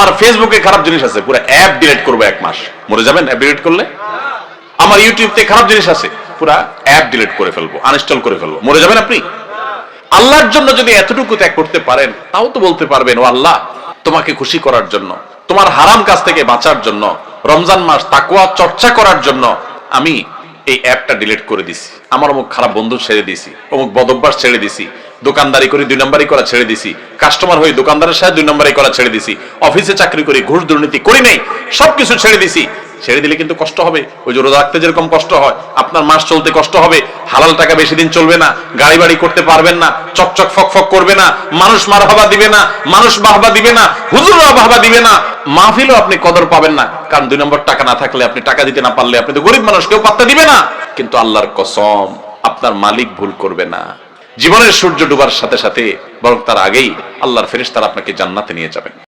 আমার ফেসবুকে খারাপ জিনিস আছে, পুরো অ্যাপ ডিলিট করবো 1 মাস। মরে যাবেন অ্যাপ ডিলিট করলে? আমার ইউটিউবতে খারাপ জিনিস আছে, পুরো অ্যাপ ডিলিট করে ফেলবো, আনইনস্টল করে ফেলবো। মরে যাবেন আপনি? আল্লাহর জন্য যদি এতটুকু ত্যাগ করতে পারেন, তাও তো বলতে পারবেন, ও আল্লাহ, তোমাকে খুশি করার জন্য, তোমার হারাম কাজ থেকে বাঁচার জন্য, রমজান মাস তাকওয়া চর্চা করার জন্য আমি এই অ্যাপটা ডিলিট করে দিছি, আমার অমুক খারাপ বন্ধু ছেড়ে দিছি, অমুক বদভ্যাস ছেড়ে দিছি, দোকানদারি করে 2 নম্বরই করা ছেড়ে দিছি, কাস্টমার হয়ে দোকানদারের সাথে 2 নম্বরই করা ছেড়ে দিছি, অফিসে চাকরি করি, ঘুষ দুর্নীতি করি নাই, সবকিছু ছেড়ে দিছি। ছেড়ে দিলে কিন্তু কষ্ট হবে, ওই যে রোজা রাখতে যেরকম কষ্ট হয়, আপনার মাস চলতে কষ্ট হবে, হালাল টাকা বেশি দিন চলবে না, গাড়ি বাড়ি করতে পারবেন না, চকচক ফকফক করবে না, মানুষ মারহাবা দিবে না, মানুষ বাহবা দিবে না, হুজুররা বাহবা দিবে না, মাহফিলও আপনি কদর পাবেন না, কারণ 2 নম্বর টাকা না থাকলে, আপনি টাকা দিতে না পারলে, আপনি তো গরিব মানুষ, কেউ পাত্তা দিবে না। কিন্তু আল্লাহর কসম, আপনার মালিক ভুল করবে না। জীবনের সূর্য ডুবার সাথে সাথে, বরং তার আগেই আল্লাহর ফেরেশতারা আপনাকে জান্নাতে নিয়ে যাবেন।